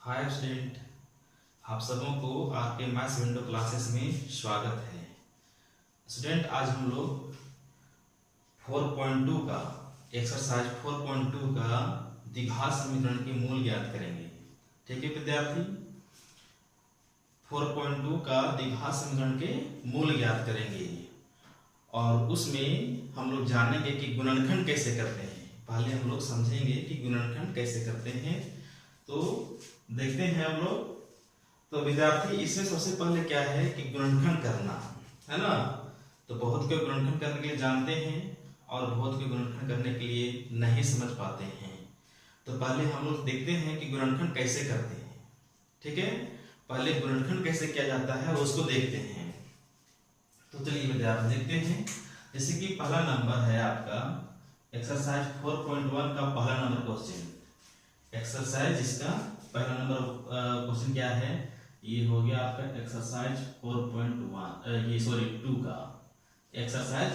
Hi student, आप सबों को आपके मैथ्स विंडो क्लासेस में स्वागत है। स्टूडेंट, आज हम लोग 4.2 का एक्सरसाइज 4.2 का द्विघात समीकरण के मूल ज्ञात करेंगे। ठीक है विद्यार्थी, 4.2 का द्विघात समीकरण के मूल ज्ञात करेंगे और उसमें हम लोग जानेंगे कि गुणनखंड कैसे करते हैं। पहले हम लोग समझेंगे कि गुणनखंड कैसे करते हैं, तो देखते हैं हम लोग। तो विद्यार्थी, इसमें सबसे पहले क्या है कि गुणनखंड करना है ना। तो बहुत के गुणनखंड करने के लिए जानते हैं और बहुत के गुणनखंड करने के लिए नहीं समझ पाते हैं। तो पहले हम लोग देखते हैं कि गुणनखंड कैसे करते हैं। ठीक है, पहले गुणनखंड कैसे किया जाता है उसको देखते हैं। तो चलिए विद्यार्थी देखते हैं। जैसे कि पहला नंबर है आपका एक्सरसाइज 4.1 का पहला नंबर क्वेश्चन। एक्सरसाइज इसका पहला नंबर क्वेश्चन क्या है, ये हो गया आपका एक्सरसाइज 2 का एक्सरसाइज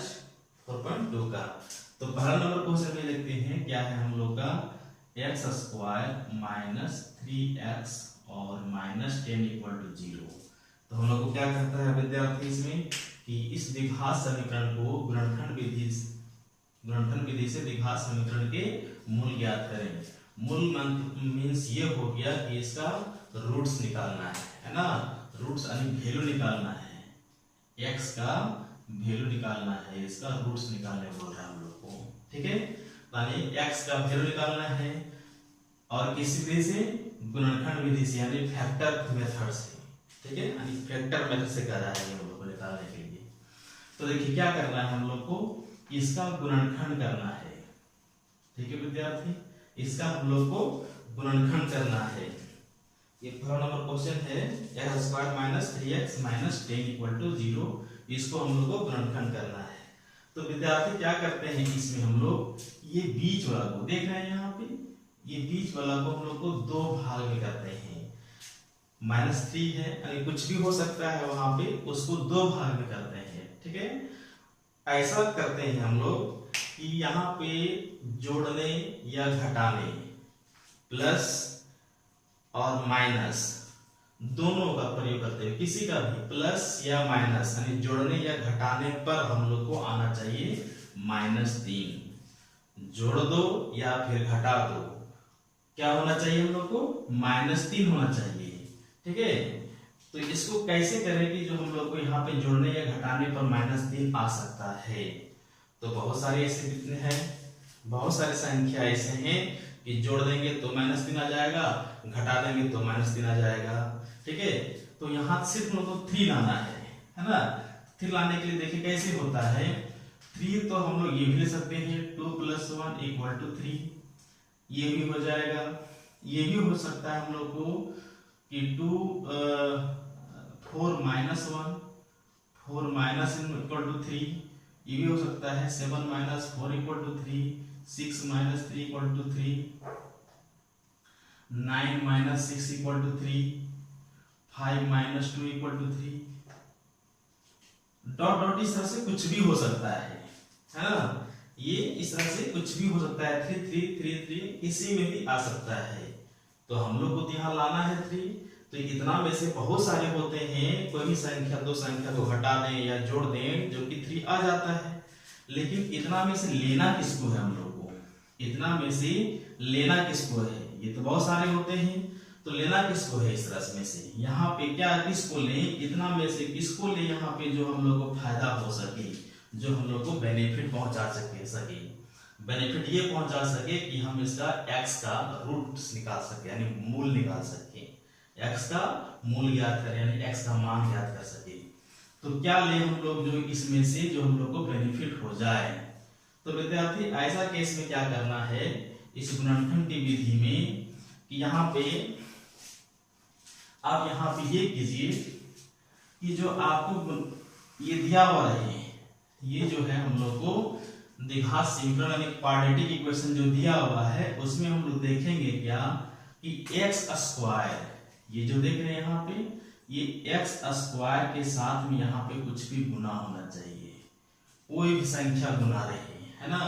4.2 का। तो पहला नंबर क्वेश्चन में लिखते हैं क्या है हम लोग का, एक्स स्क्वायर माइनस 3x और माइनस 10 इक्वल टू 0। तो हम लोग को क्या करता है विद्यार्थी इसमें कि इस द्विघात समीकरण को गुणनखंड विधि से द्विघात समीकरण के मूल ज्ञात करें। मूल मीन्स ये हो गया कि इसका रूट्स निकालना है ना। रूट्स यानी वैल्यू निकालना है, x का वैल्यू निकालना है, इसका रूट्स निकालने बोल रहा है हम लोग को। ठीक है, यानी x का वैल्यू निकालना है और किस विधि से, गुणनखंड विधि से यानी फैक्टर मेथड से। ठीक है, यानी फैक्टर मेथड से कर रहा है हम लोग को निकालने के लिए। तो देखिए क्या करना है हम लोग को, इसका गुणनखंड करना है। ठीक है विद्यार्थी, इसका हम लोग को गुणनखंड करना है। ये पहला नंबर क्वेश्चन है x square minus 3x minus 10 equal to 0। इसको हम लोग को गुणनखंड करना है। तो विद्यार्थी क्या करते हैं, इसमें हम लोग ये बीच वाला को देख रहे हैं यहाँ पे, ये बीच वाला को हम लोग को दो भाग में करते हैं। -3 है यानी कुछ भी हो सकता है वहां पे, उसको दो भाग में करते हैं। ठीक है, ऐसा करते हैं हम लोग कि यहाँ पे जोड़ने या घटाने, प्लस और माइनस दोनों का प्रयोग करते हैं। किसी का भी प्लस या माइनस यानी जोड़ने या घटाने पर हम लोग को आना चाहिए -3। जोड़ दो या फिर घटा दो, क्या होना चाहिए हम लोग को, -3 होना चाहिए। ठीक है, तो इसको कैसे करें कि जो हम लोग को यहाँ पे जोड़ने या घटाने पर -3 आ सकता है। तो बहुत सारे ऐसे कितने हैं, बहुत सारे संख्या ऐसे हैं कि जोड़ देंगे तो -3 आ जाएगा, घटा देंगे तो -3 आ जाएगा। ठीक है, तो यहाँ सिर्फ हम लोग को 3 लाना है ना। 3 लाने के लिए देखिए कैसे होता है। 3 तो हम लोग ये भी ले सकते हैं 2 + 1 = 3, ये भी हो जाएगा। ये भी हो सकता है हम लोग को कि 4 - 1 4 - 3, ये भी हो सकता है 7 - 4 = 3, 6 - 3 = 3, 9 - 6 = 3, 5 - 2 = 3। डॉट डॉट इस तरह से कुछ भी हो सकता है ना। ये इस तरह से कुछ भी हो सकता है, 3 3 3 3 किसी में भी आ सकता है। तो हम लोग को यहाँ लाना है 3। तो इतना में से बहुत सारे होते हैं, कोई भी संख्या, दो संख्या को घटा दें या जोड़ दें जो कि 3 आ जाता है। लेकिन इतना में से लेना किसको है हम लोग को, इतना में से लेना किसको है, ये तो बहुत सारे होते हैं। तो लेना किसको है इस रस में से, यहाँ पे क्या किसको लें, इतना में से किसको ले, यहाँ पे जो हम लोग को फायदा हो सके, जो हम लोग को बेनिफिट पहुंचा सके। बेनिफिट ये पहुंचा सके कि हम इसका x का रूट निकाल सके यानी मूल निकाल सके, x का मूल ज्ञात करें यानी x का मान ज्ञात कर सके। तो क्या ले हम लोग जो इसमें से जो हम लोग को बेनिफिट हो जाए। तो विद्यार्थी ऐसा केस में क्या करना है, इस गुणनखंड की विधि में कि यहाँ पे आप यहाँ पे ये कीजिए कि जो आपको ये दिया हुआ है, ये जो है हम लोग को द्विघात समीकरण यानी क्वाड्रेटिक इक्वेशन जो दिया हुआ है, उसमें हम लोग देखेंगे क्या कि एक्स स्क्वायर, ये जो देख रहे हैं यहाँ पे, ये एक्स स्क्वायर के साथ में यहाँ पे कुछ भी गुना होना चाहिए, कोई भी संख्या गुना रहे, है ना।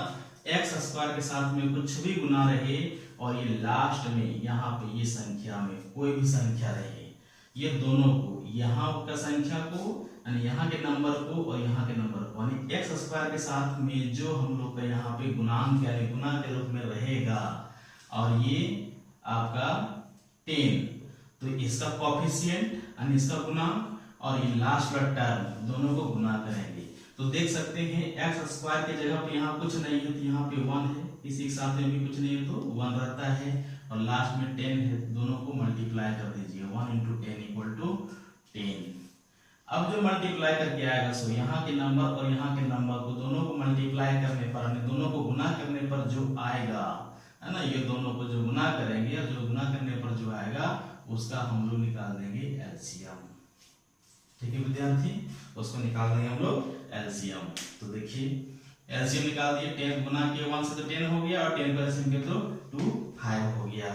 एक्स स्क्वायर के साथ में कुछ भी गुना रहे और ये लास्ट में यहाँ पे ये संख्या में कोई भी संख्या रहे, ये दोनों को, यहाँ का संख्या को यानी यहाँ के नंबर को और यहाँ के नंबर को यानी एक्स स्क्वायर के साथ में जो हम लोग का यहाँ पे गुणांक यानी गुना के रूप में रहेगा और ये आपका 10, तो इसका कोएफिशिएंट यानी इसका गुणांक और ये लास्ट वाला टर्म दोनों को गुना करेंगे। तो देख सकते हैं एक्स स्क्वायर की जगह पे यहाँ कुछ नहीं है तो यहाँ पे 1 है, इसी के साथ में भी कुछ नहीं है तो 1 रहता है और लास्ट में 10 है, दोनों को मल्टीप्लाई कर दीजिए 1 × 10 = 10। अब जो मल्टीप्लाई करके आएगा सो यहाँ के नंबर और यहाँ के नंबर को दोनों को मल्टीप्लाई करने पर यानी दोनों को गुना करने पर जो आएगा है ना, ये दोनों को जो गुना करेंगे और जो गुना करने पर जो आएगा उसका हम लोग निकाल देंगे एलसीएम। ठीक है विद्यार्थी, उसको निकाल देंगे हम लोग एलसीएम। तो देखिए एलसीएम निकाल दिए, 10 गुना किए 1 से तो 10 हो गया और 10 का एलसीएम के तो 2 5 हो गया।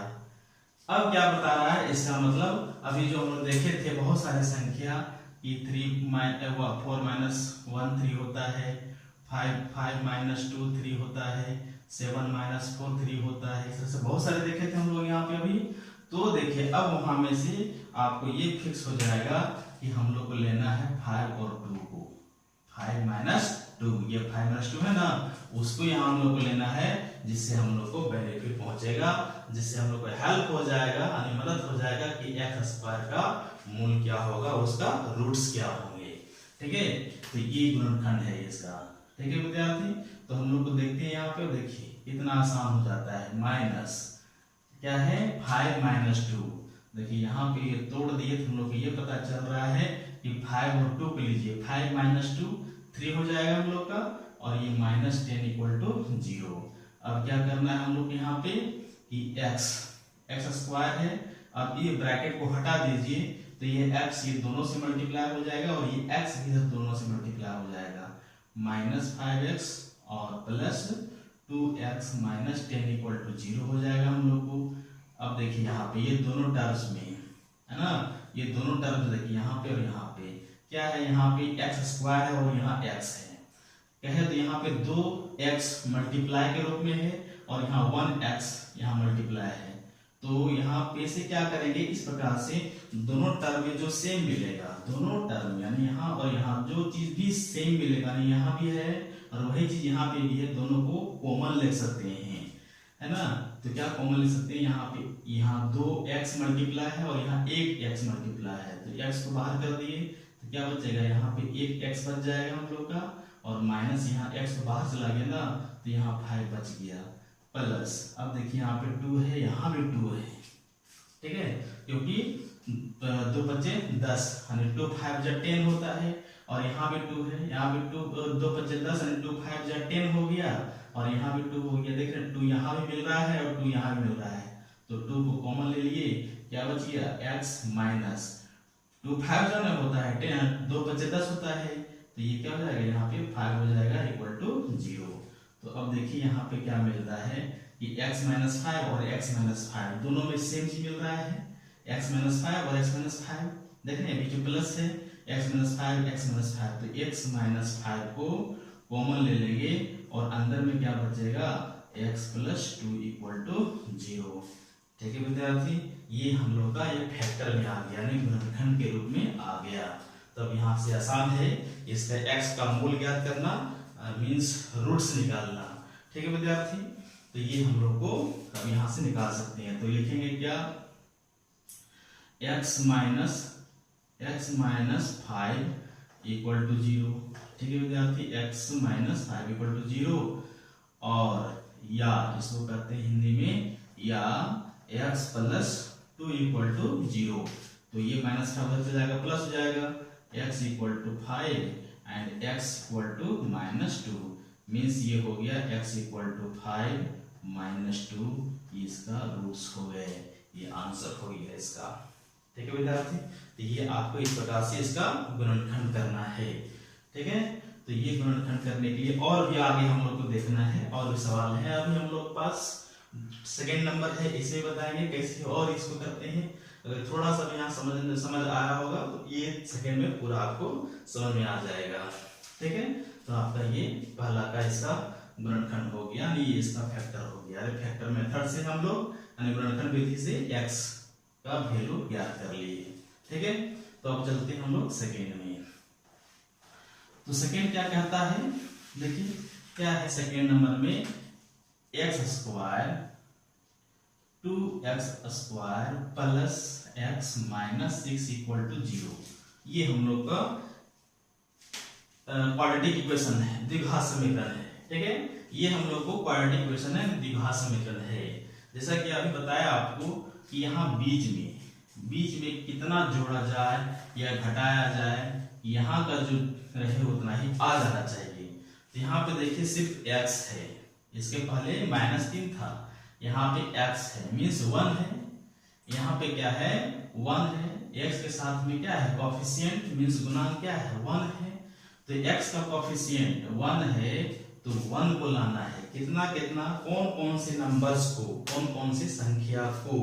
अब क्या बता रहा है, इसका मतलब अभी जो हम लोग देखे थे बहुत सारे संख्या कि 4 - 1 3 होता है, 5 - 2 3 होता है, 7 - 4 3 होता है, इस तरह से बहुत सारे देखे थे हम लोग यहाँ पे अभी। तो देखिए अब वहां में से आपको ये फिक्स हो जाएगा कि हम लोग को लेना है 5 और 2 को, 5 - 2, ये 5 - 2 है ना, उसको यहाँ हम लोग को लेना है जिससे हम लोग को बेनिफिट पहुंचेगा, जिससे हम लोग को हेल्प हो जाएगा यानी मदद हो जाएगा कि एक्स स्क्वायर का मूल क्या होगा, उसका रूट्स क्या होंगे। ठीक है, तो ये गुणनखंड है इसका। ठीक है विद्यार्थी, तो हम लोग को देखते हैं यहाँ पे, देखिए इतना आसान हो जाता है। माइनस क्या है 5 - 2, देखिए यहाँ पे ये तोड़ दिए तो हम लोग को ये पता चल रहा है कि 5 और 2 को लीजिए, 5 - 2 3 हो जाएगा हम लोग का और ये -10 = 0। अब क्या करना है हम लोग यहाँ पे कि एक्स स्क्वायर है, अब ये ब्रैकेट को हटा दीजिए तो ये x ये दोनों से मल्टीप्लाई हो जाएगा और ये x भी दोनों से मल्टीप्लाई हो जाएगा, -5x और +2x - 10 = 0 हो जाएगा हम लोग को। अब देखिए यहाँ पे ये दोनों टर्म्स में है ना, ये दोनों टर्म्स देखिए यहाँ पे और यहाँ पे क्या है, यहाँ पे x² है और यहाँ x है, कहे तो यहाँ पे 2x मल्टीप्लाई के रूप में है और यहाँ 1x यहाँ मल्टीप्लाई है। तो यहाँ पे से क्या करेंगे, इस प्रकार से दोनों टर्म में जो सेम मिलेगा, दोनों टर्म यानी यहाँ और यहाँ जो चीज भी सेम मिलेगा, यानी यहाँ भी है और वही चीज यहाँ पे भी है, दोनों को कॉमन ले सकते हैं है ना। तो क्या कॉमन ले सकते हैं, यहाँ पे यहाँ 2x मल्टीप्लाई है और यहाँ 1x मल्टीप्लाई है, तो x को बाहर कर दिए तो क्या बचेगा, यहाँ पे 1x बच जाएगा हम लोग का और माइनस यहाँ x को बाहर चला गया ना तो यहाँ 5 बच गया, प्लस अब देखिए यहाँ पे 2 है, यहाँ भी 2 है। ठीक है, क्योंकि 2 बचे 10 यानी 2 5 × 10 होता है और यहाँ भी 2 है, यहाँ भी 2 बचे 10 यानी 2 5 × 10 हो गया और यहाँ भी 2 हो गया। देख रहे हैं 2 यहाँ भी मिल रहा है और 2 यहाँ भी मिल रहा है, तो 2 को कॉमन ले लिए, क्या बच गया x माइनस 2 5 जो ना होता है 10, 2 बचे 10 होता है, तो ये क्या हो जाएगा, यहाँ पे 5 हो जाएगा = 0। तो अब देखिए यहाँ पे क्या मिल रहा है कि x - 5 और x - 5 दोनों में सेम चीज मिल रहा है, x - 5 और x - 5 देख रहे हैं बीच में प्लस है, x - 5 x - 5, तो x - 5 को कॉमन ले लेंगे और अंदर में क्या बचेगा, x + 2 = 0। ठीक है विद्यार्थी, ये हम लोग का ये फैक्टर में आ गया यानी गुणनखंड के रूप में आ गया। तब यहाँ से आसान है इसका x का मूल ज्ञात करना, मीन्स रूट्स निकालना। ठीक है विद्यार्थी, तो ये हम लोग को अब यहाँ से निकाल सकते हैं। तो लिखेंगे क्या, x - 5 = 0। ठीक है विद्यार्थी, x - 5 = 0 और या इसको कहते हैं हिंदी में या x + 2 = 0। तो ये -5 उधर से जाएगा प्लस हो जाएगा, x = 5 एंड x = -2 मीन्स ये हो गया x = 5 - 2, इसका रूट्स हो गए, ये आंसर हो गया इसका। ठीक है विद्यार्थी, तो ये आपको इस प्रकार से इसका गुणनखंड करना है। ठीक है, तो ये गुणनखंड करने के लिए और भी आगे हम लोग को देखना है और भी सवाल है अभी हम लोग पास। सेकंड नंबर है, इसे बताएंगे कैसे और इसको करते हैं। अगर थोड़ा सा यहाँ समझ आया होगा तो ये सेकंड में पूरा आपको समझ में आ जाएगा। ठीक है, तो आपका ये पहला का इसका गुणनखंड हो गया, यानी ये इसका फैक्टर हो गया। अरे फैक्टर मेथड से हम लोग यानी गुणनखंड विधि से x का वैल्यू ज्ञात कर लिए। ठीक है, तो अब चलते हैं हम लोग सेकेंड में। तो सेकेंड क्या कहता है, देखिए क्या है सेकेंड नंबर में, x square 2x square plus x minus 6 equal to 0। ये हम लोग का क्वाड्रेटिक इक्वेशन है, द्विघात समीकरण है। ठीक है, ये हम लोग को क्वाड्रेटिक इक्वेशन है, द्विघात समीकरण है। जैसा कि अभी बताया आपको कि यहाँ बीच में कितना जोड़ा जाए या घटाया जाए, यहाँ का जो रहे उतना ही आ जाना चाहिए। तो यहाँ पे देखिए सिर्फ x है, इसके पहले -3 था, यहाँ पे x है मीन्स 1 है, यहाँ पे क्या है 1 है, x के साथ में क्या है कोफिशिएंट मीन्स गुणांक क्या है 1 है। तो x का कोफिशिएंट 1 है तो 1 को लाना है, कितना कौन कौन से नंबर्स को, कौन कौन सी संख्या को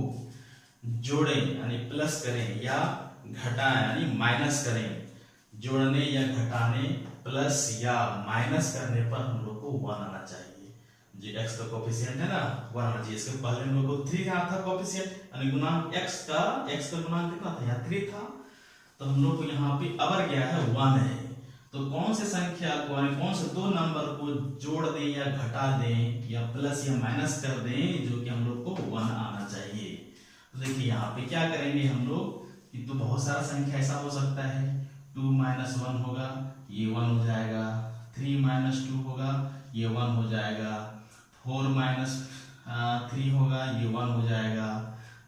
जोड़ें यानी प्लस करें या घटाएं यानी माइनस करें। जोड़ने या घटाने, प्लस या माइनस करने पर हम लोग को 1 आना चाहिए। जो x का कोफिशिएंट है ना 1 आना चाहिए। इसके पहले हम लोग को 3 था कोफिशिएंट यानी गुणांक x का गुणांक कितना था, यहाँ 3 था। तो हम लोग को यहाँ पे अबर क्या है 1 है। तो कौन से संख्या को यानी कौन से दो नंबर को जोड़ दें या घटा दें या प्लस या माइनस कर दें जो कि हम लोग को 1 आना चाहिए। तो देखिए यहाँ पे क्या करेंगे हम लोग कि तो बहुत सारा संख्या ऐसा हो सकता है, 2 - 1 होगा ये 1 हो जाएगा, 3 - 2 होगा ये 1 हो जाएगा, 4 - 3 होगा ये 1 हो जाएगा।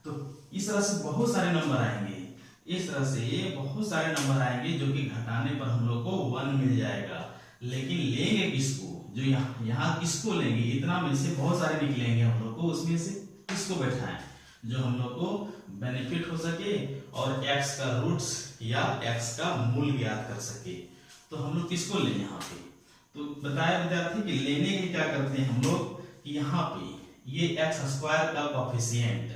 तो इस तरह से बहुत सारे नंबर आएंगे, इस तरह से बहुत सारे नंबर आएंगे जो कि घटाने पर हम लोग को 1 मिल जाएगा। लेकिन लेंगे किसको, जो यहाँ किसको लेंगे, इतना में से बहुत सारे निकलेंगे हम लोग को, उसमें से किसको बैठाएं जो हम लोग को बेनिफिट हो सके और x का रूट्स या x का मूल ज्ञात कर सके। तो हम लोग किसको लें यहाँ पे, तो बताया विद्यार्थी कि लेने के क्या करते हैं हम लोग, यहाँ पे ये x स्क्वायर का कोफिशिएंट,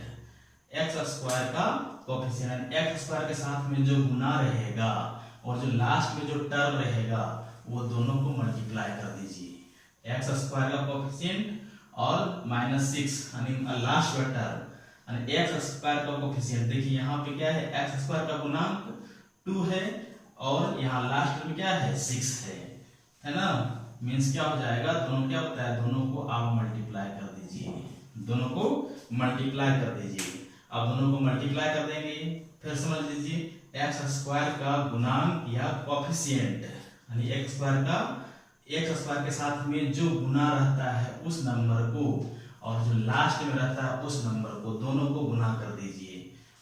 x स्क्वायर का कोफिशिएंट x स्क्वायर के साथ में जो गुना रहेगा और जो लास्ट में जो टर्म रहेगा वो दोनों को मल्टीप्लाई कर दीजिए। x स्क्वायर का कोफिशिएंट और -6 यानी लास्ट का टर्म यानी x स्क्वायर का कोफिशिएंट। देखिए यहाँ पे क्या है x स्क्वायर का गुणांक 2 है और यहाँ लास्ट में क्या है 6 है ना। मीन्स क्या हो जाएगा, दोनों क्या होता है, दोनों को आप मल्टीप्लाई कर दीजिए, दोनों को मल्टीप्लाई कर दीजिए। अब दोनों को मल्टीप्लाई कर देंगे, फिर समझ लीजिए x स्क्वायर का गुणांक या कोफिशिएंट यानी x स्क्वायर के साथ में जो गुना रहता है उस नंबर को और जो लास्ट में रहता है उस नंबर को, दोनों को गुना कर दीजिए।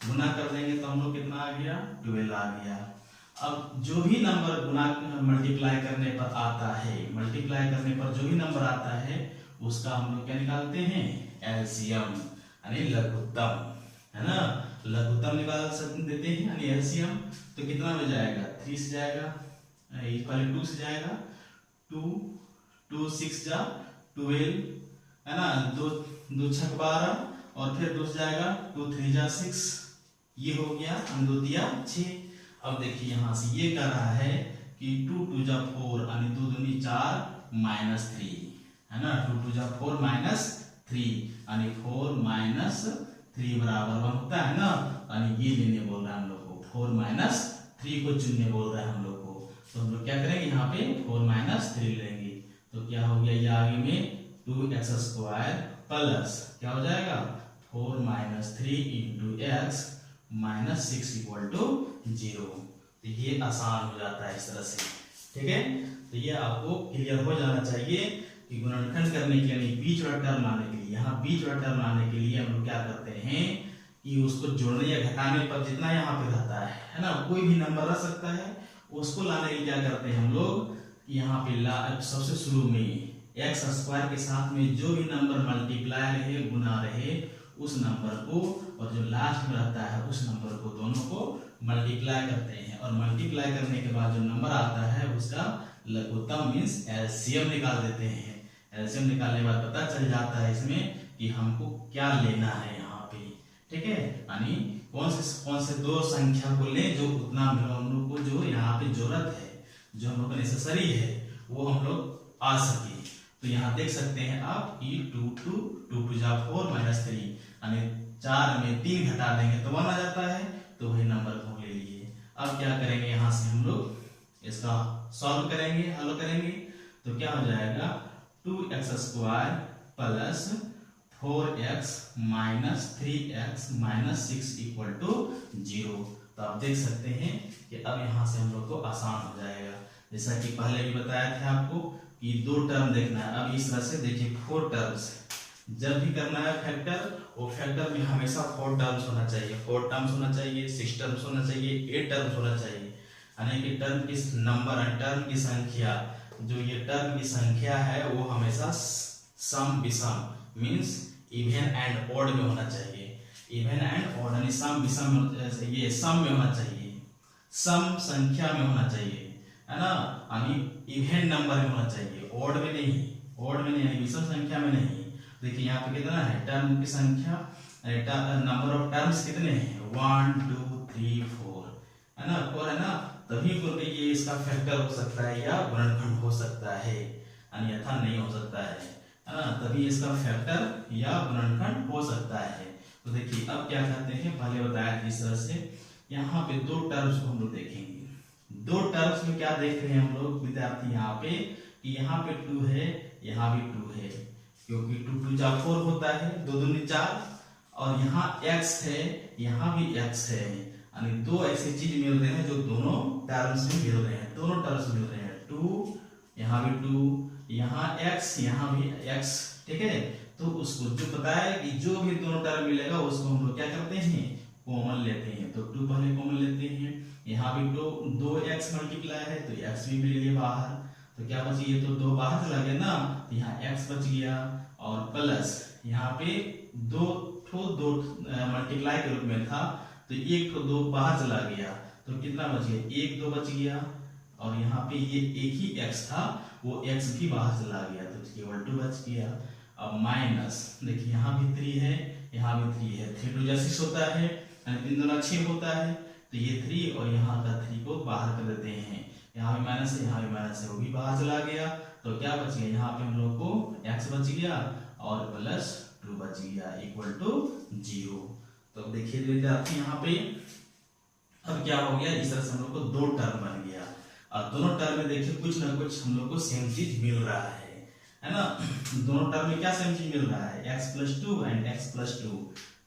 गुना कर देंगे तो हम लोग कितना आ गया 12 आ गया। अब जो भी नंबर गुना मल्टीप्लाई करने पर आता है, मल्टीप्लाई करने पर जो भी नंबर आता है उसका हम लोग क्या निकालते हैं एलसीएम यानी लघुत्तम, है ना। लघुत्तम निकाल देते हैं यानी एलसीएम। तो कितना में जाएगा 3 से जाएगा, पहले 2 से जाएगा, 2 6 जा 12 है ना, 2 6 12 और फिर 2 से जाएगा 2 3 जा 6, ये हो गया 2 दिया 6। अब देखिए यहाँ से ये कह रहा है कि 2 2 जा 4 यानी 2 दूनी 4 -3 है ना, 2 2 जा 4 -3 यानी 4 - 3 बराबर 1 होता है ना। यानी ये लेने बोल रहा है हम लोग को, 4 - 3 को चुनने बोल रहा है हम लोग को। तो हम लोग क्या करेंगे यहाँ पे 4 - 3 लेंगे। तो क्या हो गया, ये आगे में 2x स्क्वायर प्लस क्या हो जाएगा 4 - 3 इंटू x -6 इक्वल टू 0। तो ये आसान हो जाता है इस तरह से, ठीक है। तो ये आपको क्लियर हो जाना चाहिए कि गुणनखंड करने के लिए बीच वाला टर्म लाने के लिए, यहाँ बीच वाला टर्म लाने के लिए हम लोग क्या करते हैं कि उसको जोड़ने या घटाने पर जितना यहाँ पे रहता है ना, कोई भी नंबर रह सकता है, उसको लाने के लिए क्या करते हैं हम लोग, यहाँ पे सबसे शुरू में x स्क्वायर के साथ में जो भी नंबर मल्टीप्लाई रहे गुना रहे उस नंबर को और जो लास्ट में रहता है उस नंबर को, दोनों को मल्टीप्लाई करते हैं। और मल्टीप्लाई करने के बाद जो नंबर आता है उसका लघुत्तम मीन्स एलसीएम निकाल देते हैं। एलसीएम निकालने के बाद पता चल जाता है इसमें कि हमको क्या लेना है यहाँ पे, ठीक है। यानी कौन से दो संख्या को लें जो उतना हम लोग को जो यहाँ पे जरूरत है, जो हम लोग को नेसेसरी है वो हम लोग आ सके। तो यहाँ देख सकते हैं आप कि 2 2 जा 4 -3 यानी 4 में 3 घटा देंगे तो 1 आ जाता है, तो वही नंबर को ले लिए। अब क्या करेंगे, यहाँ से हम लोग इसका सॉल्व करेंगे, हल करेंगे, तो क्या हो जाएगा 2x² plus 4x minus 3x minus 6 = 0। तो आप देख सकते हैं कि अब यहाँ से हम लोग को आसान हो जाएगा। जैसा कि पहले भी बताया था आपको कि 2 टर्म देखना है। अब इस तरह से देखिए 4 टर्म्स, जब भी करना है फैक्टर, वो फैक्टर में हमेशा 4 टर्म्स होना चाहिए, 4 टर्म्स होना चाहिए, 6 टर्म्स होना चाहिए, 8 टर्म्स होना चाहिए। यानी कि टर्म की नंबर, टर्म की संख्या, जो ये टर्म की संख्या है वो हमेशा सम विषम मीन्स इवन एंड ऑड में होना चाहिए। इवन एंड ऑड यानी सम विषम, ये सम में होना चाहिए, सम संख्या में होना चाहिए, है ना, यानी इवन नंबर में होना चाहिए, ऑड में नहीं, ऑड में नहीं यानी विषम संख्या में नहीं। देखिए यहाँ पे कितना है टर्म की संख्या, नंबर ऑफ टर्म्स कितने हैं 1 2 3 4, है ना, 4 है ना, तभी बोल के ये इसका फैक्टर हो सकता है या गुणनखंड हो सकता है, अन्यथा नहीं हो सकता है ना, तभी इसका फैक्टर या गुणनखंड हो सकता है। तो देखिए अब क्या करते हैं, पहले बताया था इस तरह से, यहाँ पे 2 टर्म्स को हम लोग देखेंगे। 2 टर्म्स में क्या देख रहे हैं हम लोग विद्यार्थी यहाँ पे कि यहाँ पे 2 है, यहाँ भी 2 है, क्योंकि 2 2 जा 4 होता है, 2 दूनी 4, और यहाँ x है, यहाँ भी x है, यानी 2 ऐसी चीज मिल रहे हैं जो दोनों टर्म्स में मिल रहे हैं, दोनों टर्म्स मिल रहे हैं, 2 यहाँ भी 2, यहाँ x यहाँ भी x, ठीक है। तो उसको जो बताया कि जो भी दोनों टर्म मिलेगा उसको हम लोग क्या करते हैं कॉमन लेते हैं, तो 2 पहले कॉमन लेते हैं, यहाँ भी 2x मल्टीप्लाई है तो x भी मिल गया बाहर, तो क्या बची, ये तो 2 बाहर चला गया ना, तो यहाँ x बच गया, और प्लस यहाँ पे 2 मल्टीप्लाई के रूप में था तो 1 तो 2 बाहर चला गया, तो कितना बच गया 1 2 बच गया, और यहाँ पे ये एक ही x था वो x भी बाहर चला गया, तो केवल 2 बच गया। अब माइनस, देखिए यहाँ भी 3 है, यहाँ भी 3 है, 3 2 जा 6 होता है, यानी 3 दूना 6 होता है, तो ये 3 और यहाँ का 3 को बाहर कर देते हैं, यहाँ भी माइनस है, यहाँ भी माइनस है, वो भी बाहर चला गया, तो क्या बच गया यहाँ पे हम लोग को x बच गया और प्लस 2 बच गया = 0। तो देखिए विद्यार्थी यहाँ पे अब क्या हो गया, इस तरह से हम लोग को 2 टर्म बन गया, और दोनों टर्म में देखिए कुछ ना कुछ हम लोग को सेम चीज मिल रहा है ना, दोनों टर्म में क्या सेम चीज मिल रहा है x + 2 एंड x + 2,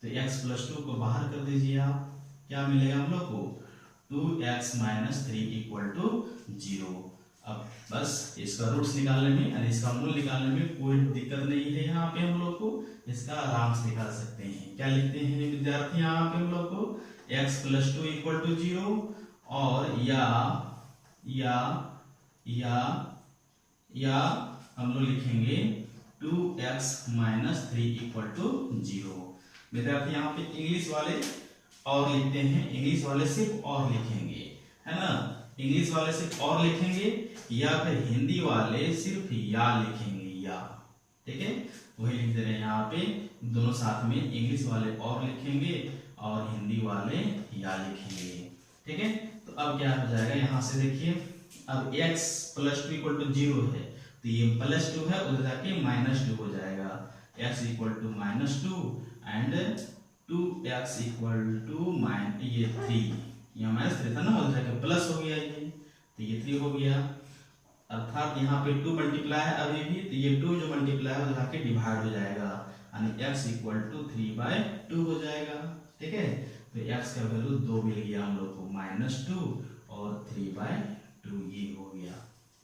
तो x + 2 को बाहर कर दीजिए आप, क्या मिलेगा हम लोग को 2x - 3 = 0। अब बस इसका रूट्स निकालने में यानी इसका मूल निकालने में कोई दिक्कत नहीं है, यहाँ पे हम लोग को इसका आराम से निकाल सकते हैं। क्या लिखते हैं विद्यार्थी यहाँ पे हम लोग को x + 2 = 0, और या हम लोग लिखेंगे 2x - 3 = 0। विद्यार्थी यहाँ पे इंग्लिश वाले और लिखते हैं, इंग्लिश वाले सिर्फ और लिखेंगे, है ना, इंग्लिश वाले सिर्फ और लिखेंगे, या फिर हिंदी वाले सिर्फ या लिखेंगे, या, ठीक है, वही लिख दे रहे हैं यहाँ पे, दोनों साथ में इंग्लिश वाले और लिखेंगे और हिंदी वाले या लिखेंगे, ठीक है। तो अब क्या हो जाएगा, यहाँ से देखिए अब x + 2 = 0 है, तो ये +2 है, उधर जाके -2 हो जाएगा, x = -2 एंड 2x = ये 3, यहाँ -3 था ना, उधर जाके प्लस हो गया, ये तो ये 3 हो गया, अर्थात यहाँ पे 2 मल्टीप्लाई है अभी भी, तो ये 2 जो मल्टीप्लाई है उधर जाके डिवाइड हो जाएगा, यानी x = 3/2 हो जाएगा, ठीक है। तो x का वैल्यू 2 मिल गया हम लोग को, -2 और 3/2 ये हो गया,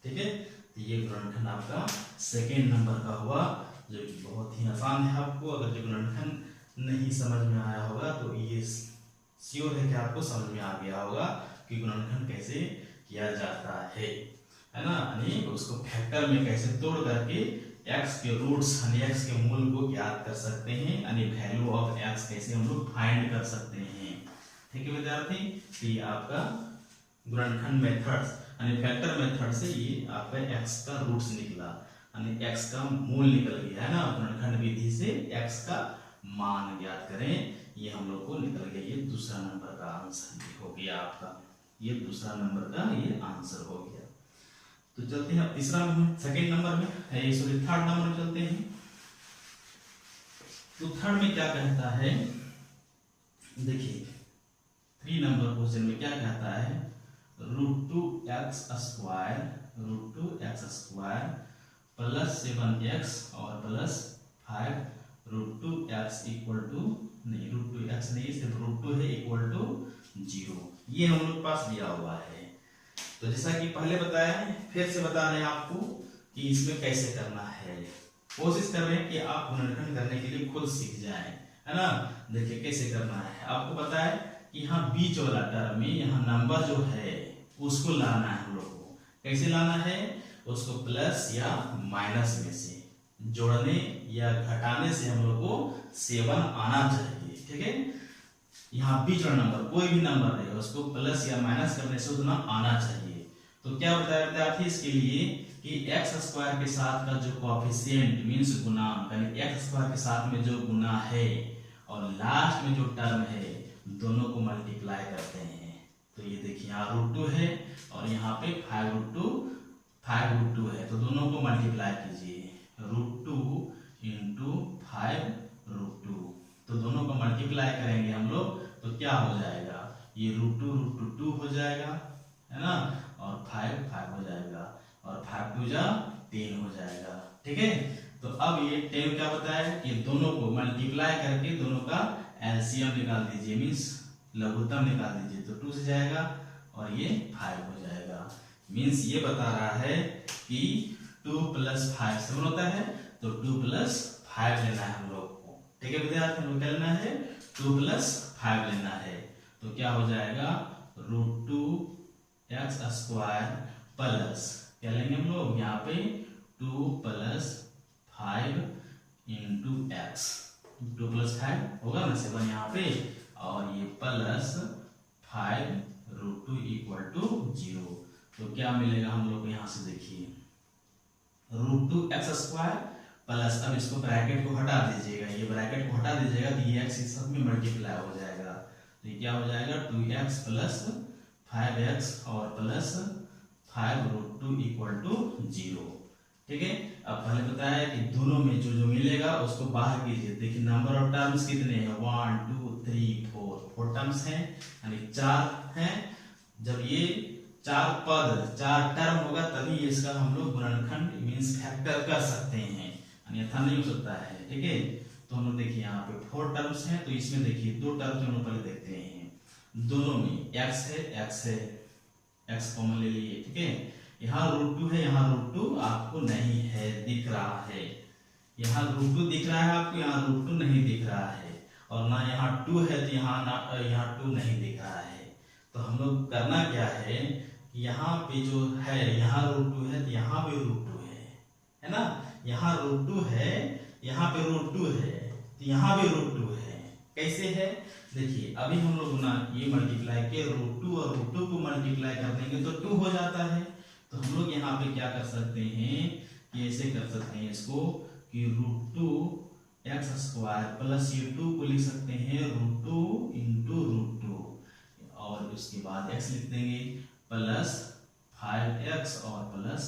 ठीक है। तो ये गुणनखंड आपका सेकेंड नंबर का हुआ, जो कि बहुत ही आसान है। आपको अगर जो गुणनखंड नहीं समझ में आया होगा तो ये श्योर है कि आपको समझ में आ गया होगा कि गुणनखंड कैसे किया जाता है ना, यानी उसको फैक्टर में कैसे तोड़ करके x के रूट्स यानी x के मूल को ज्ञात कर सकते हैं, यानी वैल्यू ऑफ x कैसे हम लोग फाइंड कर सकते हैं, ठीक है विद्यार्थी। तो ये आपका गुणनखंड मेथड्स यानी फैक्टर मेथड से ये आपका x का रूट्स निकला, यानी x का मूल निकल गया, है ना। गुणनखंड विधि से x का मान ज्ञात करें, ये हम लोग को निकल गया, ये दूसरा नंबर का आंसर हो गया आपका, ये दूसरा नंबर का ये आंसर हो गया। तो चलते हैं अब तीसरा में, सेकेंड नंबर में है, सॉरी थर्ड नंबर में चलते हैं। तो थर्ड में क्या कहता है, देखिए 3 नंबर क्वेश्चन में क्या कहता है, √2x स्क्वायर प्लस 7x और प्लस 5 √2x इक्वल टू, नहीं √2x नहीं सिर्फ √2 है, इक्वल टू 0। ये हम लोग पास दिया हुआ है। तो जैसा कि पहले बताया, फिर से बता रहे हैं आपको कि इसमें कैसे करना है। कोशिश कर रहे हैं कि आप गुणनखंड करने के लिए खुद सीख जाएं, है ना। देखिए कैसे करना है, आपको पता है कि यहाँ बीच वाला टर्म में यहाँ नंबर जो है उसको लाना है हम लोग को। कैसे लाना है, उसको प्लस या माइनस में से जोड़ने या घटाने से हम लोग को 7 आना चाहिए, ठीक है। यहाँ बीच वाला नंबर कोई भी नंबर रहेगा उसको प्लस या माइनस करने से उतना आना चाहिए। तो क्या बताया विद्यार्थी इसके लिए कि x स्क्वायर के साथ का जो कोएफिशिएंट मींस गुणांक, यानी x स्क्वायर के साथ में जो गुना है और लास्ट में जो टर्म है दोनों को मल्टीप्लाई करते हैं। तो ये देखिए यहाँ √2 है और यहाँ पे 5√2 है, तो दोनों को मल्टीप्लाई कीजिए, √2 × 5√2। तो दोनों को मल्टीप्लाई करेंगे हम लोग तो क्या हो जाएगा, ये √2 2 हो जाएगा, है ना, और 5 हो जाएगा, और 5 2 10 हो जाएगा, ठीक है। तो अब ये 10 क्या बताया कि दोनों को मल्टीप्लाई करके दोनों का एलसीएम निकाल दीजिए, मींस लघुत्तम निकाल दीजिए, तो 2 से जाएगा और ये 5 हो जाएगा। मींस ये बता रहा है कि 2 + 5 7 होता है, तो 2 + 5 लेना है हम लोग को, ठीक है विद्यार्थी। हम लोग क्या लेना है, 2 + 5 लेना है। तो क्या हो जाएगा, √2x स्क्वायर प्लस क्या लेंगे हम लोग यहाँ पे 2 + 5 × x, 2 + 5 होगा ना 7 यहाँ पे, और ये प्लस 5 √2 = 0। तो क्या मिलेगा हम लोग को यहाँ से, देखिए √2x स्क्वायर प्लस, अब इसको ब्रैकेट को हटा दीजिएगा, ये ब्रैकेट को हटा दीजिएगा तो ये x इस सब में मल्टीप्लाई हो जाएगा। तो ये क्या हो जाएगा 2x + 5x और प्लस 5 √2 = 0, ठीक है। अब पहले बताया कि दोनों में जो जो मिलेगा उसको बाहर कीजिए। देखिए नंबर ऑफ टर्म्स कितने हैं, 1 2 3 4 टर्म्स हैं, यानी 4 हैं। जब ये 4 टर्म होगा तभी इसका हम लोग गुणनखंड मींस फैक्टर कर सकते हैं, अन्यथा नहीं हो सकता है, ठीक है। तो हम लोग देखिए यहाँ पे 4 टर्म्स हैं, तो इसमें देखिए 2 टर्म्स हम लोग पहले देखते हैं, दोनों में x है, x कॉमन ले लिए, ठीक है। यहाँ √2 है, यहाँ √2 आपको नहीं है, दिख रहा है, यहाँ √2 दिख रहा है आपको, यहाँ √2 नहीं दिख रहा है, और ना यहाँ 2 है तो यहाँ 2 नहीं दिख रहा है। तो हम लोग करना क्या है, यहाँ पे जो है यहाँ √2 है तो यहाँ पे √2 है ना, यहाँ √2 है, यहाँ पे √2 है, तो यहाँ भी √2 है। कैसे है, देखिए अभी हम लोग ना ये मल्टीप्लाई के √2 और √2 को मल्टीप्लाई कर देंगे तो 2 हो जाता है। तो हम लोग यहाँ पे क्या कर सकते हैं कि ऐसे कर सकते हैं इसको कि √2x स्क्वायर प्लस ये 2 को लिख सकते हैं √2 × √2, और उसके बाद x लिख देंगे प्लस 5x और प्लस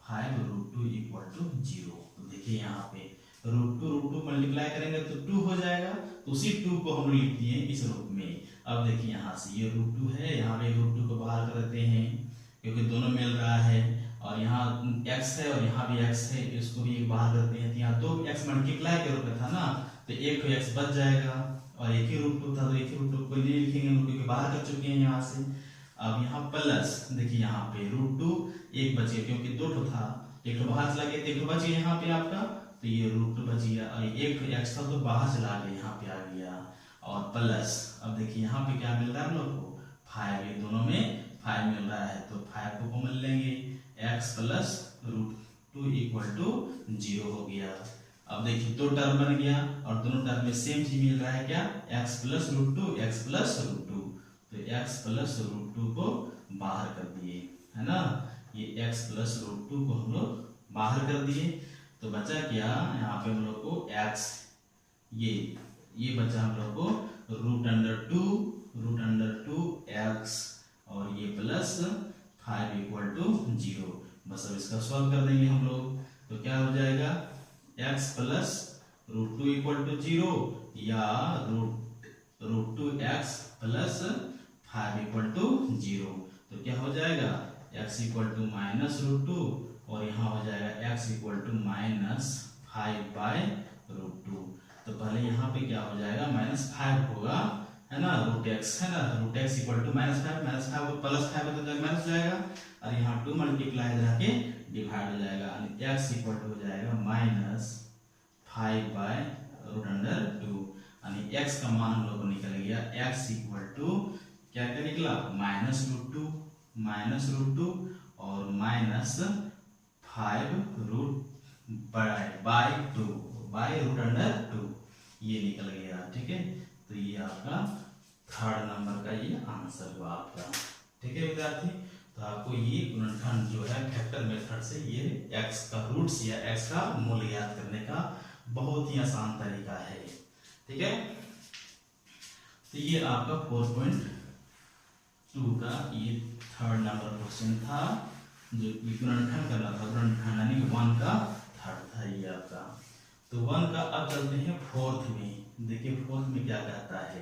5 √2 = 0। तो देखिए यहाँ पे √2 मल्टीप्लाई करेंगे तो 2 हो जाएगा, तो उसी 2 को हम लिख दिए इस रूप में। अब देखिए यहाँ से ये √2 है, यहाँ पे √2 को बाहर कर देते हैं क्योंकि दोनों मिल रहा है, और यहाँ x है और यहाँ भी x है, इसको भी बाहर करते हैं। तो यहाँ 2x मल्टीप्लाई के रूप में था ना, तो एक x बच जाएगा, और एक ही √2 था तो एक ही √2 को नहीं लिखेंगे क्योंकि बाहर कर चुके हैं यहाँ से। अब यहाँ प्लस, देखिए यहाँ पे √2 एक बच गया क्योंकि 2 था, एक तो बाहर चला गया, एक बच गया यहाँ पे आपका, तो ये √2 बच गया, और एक x था तो बाहर चला गया, यहाँ पे आ गया, और प्लस अब देखिए यहाँ पे क्या मिल रहा है हम लोग को 5, ये दोनों में 5 मिल रहा है, तो 5 को कॉमन लेंगे, x प्लस √2 = 0 हो गया। अब देखिए 2 टर्म बन गया और दोनों टर्म में सेम चीज मिल रहा है, क्या x प्लस √2 x प्लस √2, तो x प्लस √2 को बाहर कर दिए, है ना, ये x प्लस √2 को हम लोग बाहर कर दिए, तो बचा क्या यहाँ पे हम लोग को x, ये बचा हम लोग को √2 x, और ये प्लस 5 = 0। बस अब इसका सॉल्व कर देंगे हम लोग। तो क्या हो जाएगा, x plus root two equal to 0 या root two x plus 5 equal to 0। तो क्या हो जाएगा, x equal to minus root two और यहाँ हो जाएगा x equal to minus 5 by root two. तो पहले यहाँ पे क्या हो जाएगा, -5 होगा, है ना, रूट एक्स, है ना, root x equal to -5 plus 5 तो माइनस हो जाएगा और यहाँ 2 मल्टीप्लाई जाके डिवाइड हो जाएगा, एक्स इक्वल टू हो जाएगा -5 बाय रूट अंडर 2। यानी एक्स का मान हम लोग को निकल गया, एक्स इक्वल टू क्या क्या निकला, -√2 और -5 root by 2 by root under 2 ये निकल गया। ठीक है, तो ये आपका थर्ड नंबर का ये आंसर हुआ आपका। ठीक है विद्यार्थी, तो आपको ये गुणनखंड जो है फैक्टर मेथड से ये x का रूट्स या x का मूल्य याद करने का बहुत ही आसान तरीका है। ठीक है, तो ये आपका 4.2 का ये थर्ड नंबर क्वेश्चन था जो गुणनखंड करना था, गुणनखंड यानी 1 का थर्ड था ये आपका। तो 1 का अब चलते हैं फोर्थ में। देखिए फोर्थ में क्या कहता है,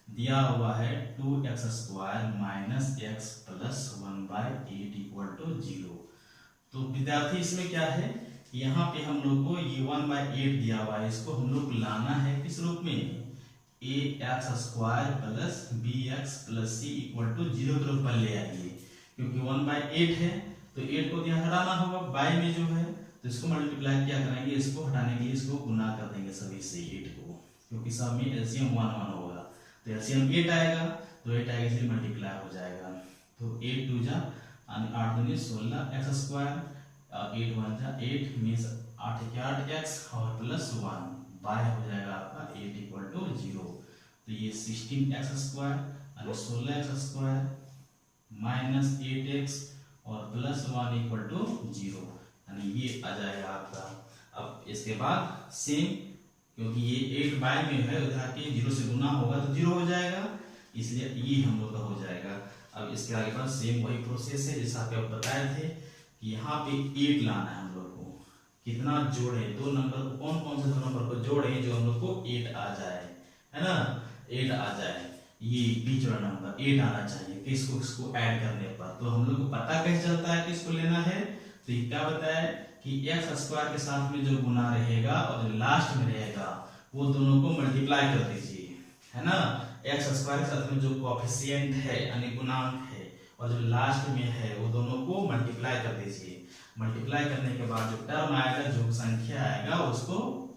दिया हुआ है 2x² minus x plus 1/8 equal to 0। तो विद्यार्थी इसमें क्या है, यहाँ पे हम लोग को ये 1/8 दिया हुआ है, इसको हम लोग लाना है किस रूप में, ax² plus bx plus c equal to 0 के रूप में ले आइए, क्योंकि 1/8 है तो 8 को यहाँ हटाना होगा, बाय में जो है तो इसको मल्टीप्लाई क्या करेंगे, इसको हटाने के लिए इसको गुना कर देंगे सभी से 8 को, क्योंकि सब में एलसीएम 1 होगा तो एलसीएम 8 आएगा, तो 8 आएगा इसलिए मल्टीप्लाई हो जाएगा। तो 8 2 जा 8 दूनी 16 x² और 8 1 जा 8 मीन्स 8 के 8 x और प्लस 1 बाय हो जाएगा आपका 8 इक्वल टू 0। तो ये 16x² और 16x² माइनस 8x और प्लस 1 इक्वल टू 0, यानी ये आ जाएगा आपका। अब इसके बाद सेम, क्योंकि ये 8 बाय में है उधर आके 0 से गुना होगा तो 0 हो जाएगा, इसलिए ये हम लोग का हो जाएगा। अब इसके आगे बाद सेम वही प्रोसेस है जैसा आपको बताए थे कि यहाँ पे 8 लाना है हम लोग को, कितना जोड़े, दो नंबर को, कौन कौन से दो नंबर को जोड़े जो हम लोग को 8 आ जाए, है ना, 8 आ जाए, ये बीच वाला नंबर 8 आना चाहिए किसको ऐड करने पर। तो हम लोग को पता कैसे चलता है किसको लेना है, तो ये क्या बताया कि x² के साथ में जो गुना रहेगा और जो लास्ट में रहेगा वो दोनों को मल्टीप्लाई कर दीजिए, है ना, x² के साथ में जो कोएफिशिएंट है यानी गुणांक है और जो लास्ट में है वो दोनों को मल्टीप्लाई कर दीजिए। मल्टीप्लाई करने के बाद जो टर्म आएगा, जो संख्या आएगा उसको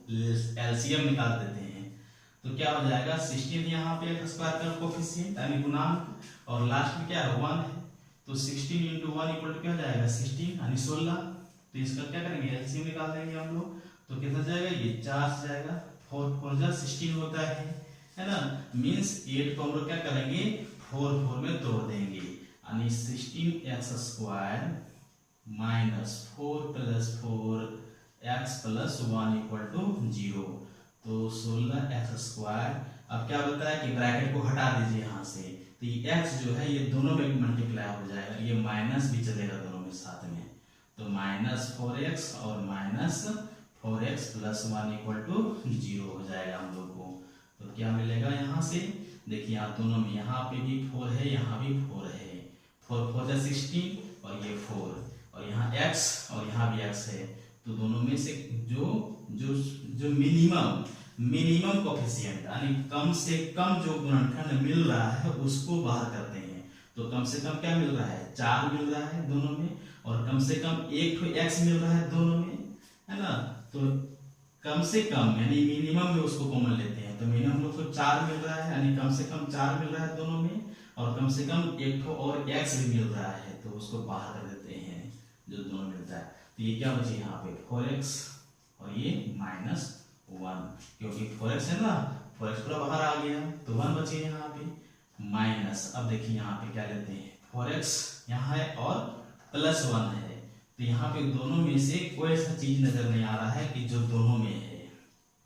एलसीएम निकाल देते हैं। तो क्या हो जाएगा, 16 यहाँ पे x² का कोएफिशिएंट यानी गुणांक और लास्ट में क्या है 1 है, तो 16 × 1 इक्वल टू क्या हो जाएगा 16 यानी 16। तो इसका क्या करेंगे, एलसीएम निकाल देंगे हम लोग, तो कितना जाएगा, ये 4 से जाएगा, 4 4 जा 16 होता है ना, मींस 8 को हम लोग क्या करेंगे 4 4 में तोड़ देंगे, यानी 16x² minus 4 plus 4x plus 1 equal to 0। तो 16x², अब क्या बताया कि ब्रैकेट को हटा दीजिए यहाँ से, तो ये x जो है ये दोनों में मल्टीप्लाई हो जाएगा, ये माइनस भी चलेगा दोनों में साथ में, तो -4x और -4x प्लस 1 इक्वल टू 0 हो जाएगा हम लोग को। तो क्या मिलेगा यहाँ से, देखिए यहाँ दोनों में, यहाँ पे भी 4 है, यहाँ भी 4 है, 4 4 जा 16 और ये 4 और यहाँ x और यहाँ भी x है, तो दोनों में से जो मिनिमम कोएफिशिएंट यानी कम से कम जो गुणनखंड मिल रहा है उसको बाहर करते हैं। तो कम से कम क्या मिल रहा है, 4 मिल रहा है दोनों में, और कम से कम 1 x मिल रहा है दोनों में, है ना, तो कम से कम यानी मिनिमम में उसको कॉमन लेते हैं, तो मिनिमम हम लोग को 4 मिल रहा है, यानी कम से कम 4 मिल रहा है दोनों में, और कम से कम 1 और x भी मिल रहा है, तो उसको बाहर कर देते हैं जो दोनों मिलता है। तो ये क्या बचे यहाँ पे 4x और ये -1, क्योंकि 4x है ना, 4x पूरा बाहर आ गया तो 1 बचे यहाँ पे माइनस। अब देखिए यहाँ पे क्या लेते हैं, 4x यहाँ है और +1 है, तो यहाँ पे दोनों में से कोई ऐसा चीज नजर नहीं आ रहा है कि जो दोनों में है,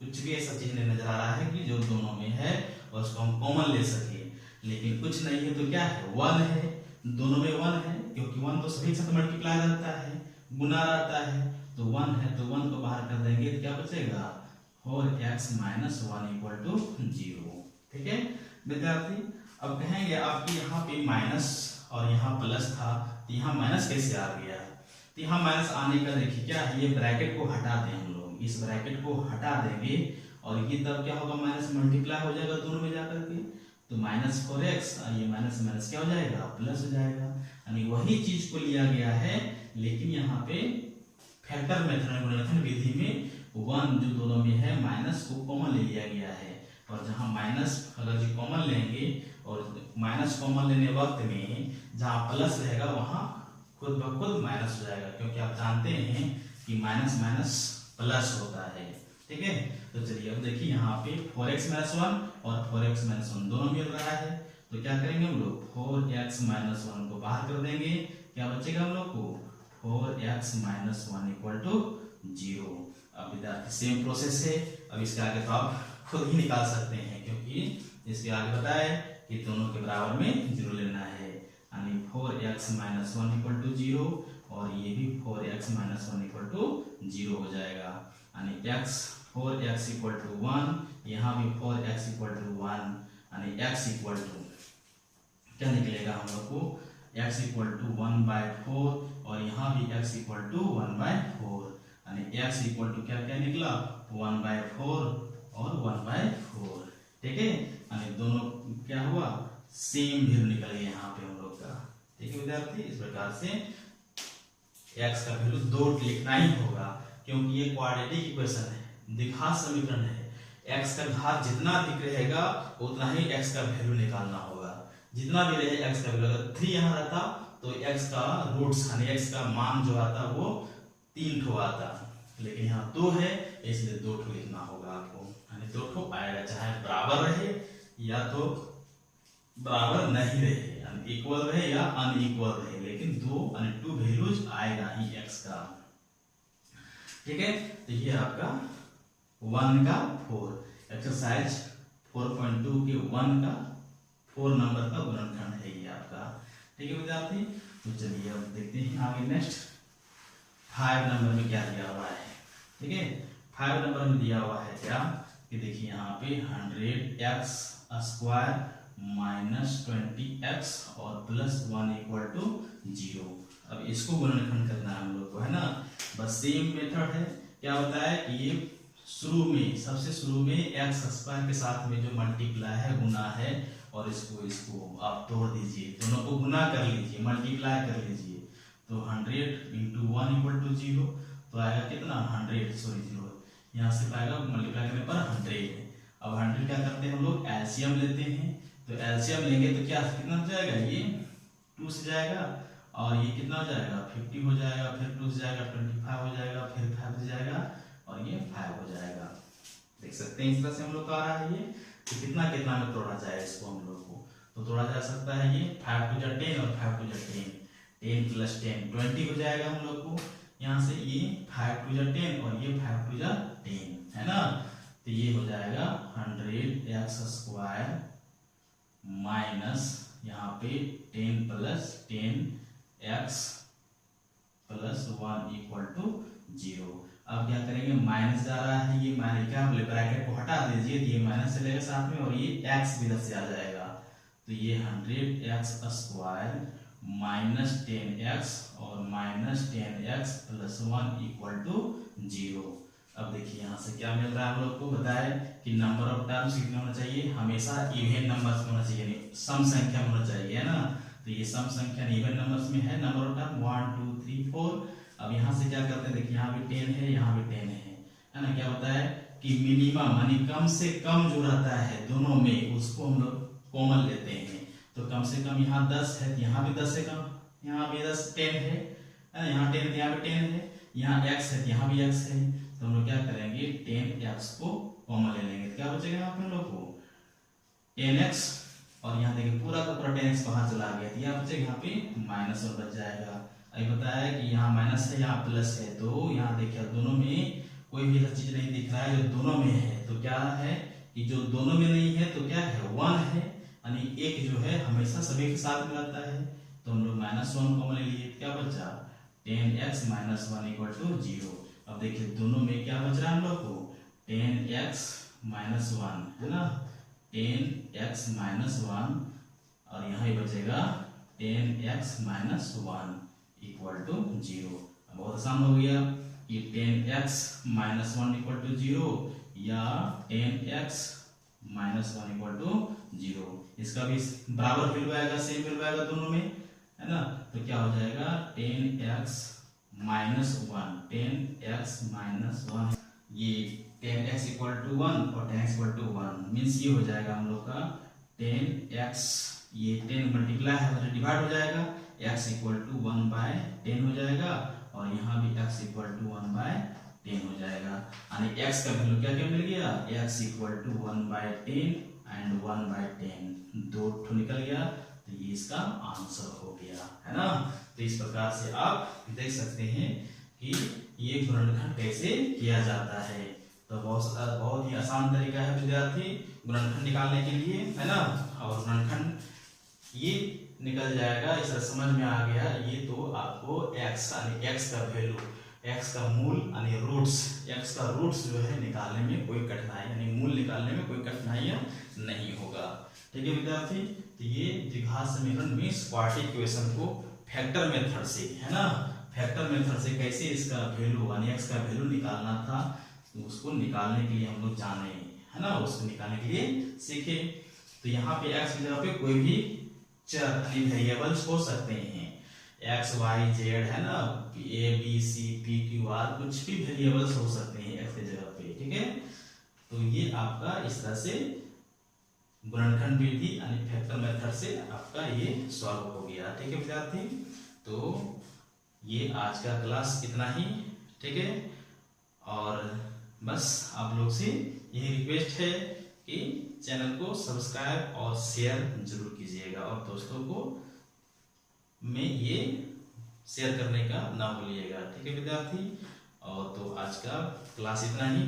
कुछ भी ऐसा चीज नहीं नजर आ रहा है कि जो दोनों में है और उसको हम कॉमन ले सके, लेकिन कुछ नहीं है तो क्या है 1 है, दोनों में 1 है, क्योंकि 1 तो सभी साथ मल्टीप्लाई रहता है, गुना रहता है, तो 1 है तो 1 को बाहर कर देंगे तो क्या बचेगा 4x माइनस 1 इक्वल टू 0। ठीक है विद्यार्थी, अब कहेंगे आपकी यहाँ पे माइनस और यहाँ प्लस था, तो यहाँ माइनस कैसे आ गया? तो यहाँ माइनस आने का देखिए क्या है, ये ब्रैकेट को हटा दें हम लोग, इस ब्रैकेट को हटा देंगे और ये तब क्या होगा माइनस मल्टीप्लाई हो जाएगा दोनों में जाकर के, तो माइनस 4x और ये माइनस माइनस क्या हो जाएगा प्लस हो जाएगा, यानी वही चीज को लिया गया है, लेकिन यहाँ पे फैक्टर मेथड गुणनखंड विधि में 1 जो दोनों में है माइनस को कॉमन ले लिया गया है, और जहाँ माइनस अगर जी कॉमन लेंगे और माइनस कॉमन लेने वक्त में जहाँ प्लस रहेगा वहाँ खुद ब खुद माइनस हो जाएगा, क्योंकि आप जानते हैं कि माइनस माइनस प्लस होता है। ठीक है, तो चलिए अब देखिए यहाँ पे 4x माइनस 1 और 4x माइनस 1 दोनों मिल रहा है, तो क्या करेंगे हम लोग 4x माइनस 1 को बाहर कर देंगे, क्या बचेगा हम लोग को 4x माइनस 1 इक्वल टू 0। अब विद्यार्थी सेम प्रोसेस है, अब इसके आगे तो आप खुद ही निकाल सकते हैं, क्योंकि इसके आगे बताया कि दोनों के बराबर में 0 लेना है, यानी 4x माइनस 1 इक्वल टू 0 और ये भी 4x माइनस 1 इक्वल टू 0 हो जाएगा, यानी 4x इक्वल टू 1, यहाँ भी 4x इक्वल टू 1, यानी x इक्वल टू क्या निकलेगा हम लोग को x इक्वल टू 1/4 और यहाँ भी x इक्वल टू 1/4, यानी x इक्वल टू क्या क्या निकला 1/4 और 1/4। ठीक है, यानी दोनों क्या हुआ सेम वैल्यू निकल गई यहाँ पे हम लोग का। ठीक है विद्यार्थी, इस प्रकार से x का वैल्यू 2 लिखना ही होगा, क्योंकि ये क्वाड्रेटिक इक्वेशन है, द्विघात समीकरण है, x का घात जितना अधिक रहेगा उतना ही x का वैल्यू निकालना होगा, जितना भी रहे x का वैल्यू, अगर 3 यहाँ रहता तो x का रूट्स यानी x का मान जो आता वो 3 ठो आता, लेकिन यहाँ 2 है इसलिए 2 ठो लिखना होगा आपको, यानी 2 ठो आएगा, चाहे बराबर रहे या तो बराबर नहीं रहे, यानी इक्वल रहे या अनइक्वल रहे, लेकिन 2 वैल्यूज आएगा ही x का। ठीक है, तो ये आपका 1 का 4 एक्सरसाइज 4.2 के 1 का 4 नंबर का गुणनखंड है ये आपका। ठीक है विद्यार्थी, तो चलिए अब देखते हैं आगे नेक्स्ट 5 नंबर में क्या दिया हुआ है। ठीक है, 5 नंबर में दिया हुआ है क्या कि देखिए यहाँ पे 100x स्क्वायर माइनस 20x और प्लस 1 इक्वल टू 0। अब इसको गुणनखंड करना है हम लोग को, है ना, बस सेम मेथड है। क्या होता है कि ये शुरू में सबसे शुरू में x स्क्वायर के साथ में जो मल्टीप्लाई है गुना है, और इसको आप तोड़ दीजिए, दोनों को गुना कर लीजिए, मल्टीप्लाई कर लीजिए, तो 100 इंटू 1 इक्वल टू 0, तो आएगा कितना 0, यहाँ से आएगा मल्टीप्लाई करने पर 100। अब 100 क्या करते हैं हम लोग एलसीएम लेते हैं, तो एलसीएम लेंगे तो क्या कितना हो जाएगा, ये 2 से जाएगा और ये कितना हो जाएगा 50 हो जाएगा, फिर 2 से जाएगा 25 हो जाएगा, फिर 5 से जाएगा और ये 5 हो जाएगा। देख सकते हैं इस तरह से हम लोग का आ रहा है ये, तो कितना कितना में तोड़ा जाए इसको हम लोग को, तो तोड़ा जा सकता है ये 5 टू जा 10 और 5 टू जा 10, 10 प्लस 10 20 हो जाएगा हम लोग को, यहाँ से ये 5 टू जा 10 और ये 5 टू जा 10, है ना, तो ये हो जाएगा 100x स्क्वायर माइनस यहाँ पे 10 plus 10x plus 1 equal to 0। अब क्या करेंगे माइनस जा रहा है, ये माइनस क्या ब्रैकेट को हटा दीजिए, तो ये माइनस चलेगा साथ में और ये x भी इधर से आ जाएगा, तो ये 100x स्क्वायर माइनस 10x और minus 10x plus 1 equal to 0। अब देखिए यहाँ से क्या मिल रहा है हम लोग को, बताए कि नंबर ऑफ टर्म्स कितने होना चाहिए, हमेशा इवन नंबर्स में होना चाहिए, यानी सम संख्या में होना चाहिए, है ना, तो ये सम संख्या इवन नंबर्स में है नंबर ऑफ टर्म 1 2 3 4। अब यहाँ से क्या करते हैं, देखिए यहाँ भी 10 है, यहाँ भी 10 है ना, क्या होता है कि मिनिमम यानी कम से कम जो रहता है दोनों में उसको हम लोग कॉमन लेते हैं, तो कम से कम यहाँ 10 है, यहाँ भी 10 है, कम यहाँ भी 10 10 है, यहाँ 10 यहाँ भी 10 है, यहाँ x है यहाँ भी x है, तो हम लोग क्या करेंगे 10x को कॉमन ले लेंगे, क्या बचेगा यहाँ पे हम लोग को 10x, और यहाँ देखिए पूरा का पूरा 10x बाहर चला गया, तो यहाँ बचेगा यहाँ पे माइनस और बच जाएगा। अभी बताया कि यहाँ माइनस है यहाँ प्लस है, तो यहाँ देखिए दोनों में कोई भी ऐसा चीज नहीं दिख रहा है जो दोनों में है, तो क्या है कि जो दोनों में नहीं है तो क्या है 1 है, यानी एक जो है हमेशा सभी के साथ में रहता है, तो हम लोग -1 कॉमन ले लिए, क्या बचा 10x माइनस 1 इक्वल टू 0। अब देखिए दोनों में क्या बच रहा है हम लोग को 10x माइनस 1 है ना, 10x माइनस 1 और यहाँ ही बचेगा 10x माइनस 1 इक्वल टू 0। बहुत आसान हो गया कि 10x माइनस 1 इक्वल टू 0 या 10x माइनस 1 इक्वल टू 0, इसका भी बराबर वैल्यू आएगा, सेम वैल्यू आएगा दोनों में, है ना। तो क्या हो जाएगा 10x माइनस 1, 10x माइनस 1, ये 10x इक्वल टू 1 और 10x इक्वल टू 1 मीन्स ये हो जाएगा हम लोग का 10x, ये 10 मल्टीप्लाई है तो डिवाइड हो जाएगा, x इक्वल टू 1 बाय 10 हो जाएगा और यहाँ भी x इक्वल टू 1 बाय 10 हो जाएगा। यानी x का वैल्यू क्या क्या मिल गया, x equal to 1 by 10 and 1 by 10, दो ठो निकल गया, तो ये इसका आंसर हो गया, है ना। तो इस प्रकार से आप देख सकते हैं कि ये गुणनखंड कैसे किया जाता है। तो बहुत ही आसान तरीका है विद्यार्थी गुणनखंड निकालने के लिए, है ना। और गुणनखंड ये निकल जाएगा, इस तरह समझ में आ गया। ये तो आपको x यानी x का वैल्यू, x का मूल यानी रूट्स, x का रूट्स जो है निकालने में कोई कठिनाई यानी मूल निकालने में कोई कठिनाइयां नहीं होगा। ठीक है विद्यार्थी, तो ये द्विघात समीकरण मींस क्वाड्रेटिक इक्वेशन को फैक्टर मेथड से, है ना, फैक्टर मेथड से कैसे इसका वैल्यू यानी x का वैल्यू निकालना था, तो उसको निकालने के लिए हम लोग जाने, है ना, उसको निकालने के लिए सीखे। तो यहाँ पे x की जगह पे कोई भी चर यानी वेरिएबल्स हो सकते हैं, x y z, है ना, a b c p q r, कुछ भी वेरिएबल्स हो सकते हैं x की जगह पे। ठीक है, तो ये आपका इस तरह से गुणनखंड विधि यानी फैक्टर मेथड से आपका ये सॉल्व हो गया। ठीक है विद्यार्थी, तो ये आज का क्लास इतना ही। ठीक है, और बस आप लोग से यही रिक्वेस्ट है कि चैनल को सब्सक्राइब और शेयर जरूर कीजिएगा और दोस्तों को में ये शेयर करने का ना भूलिएगा। ठीक है विद्यार्थी, और तो आज का क्लास इतना ही।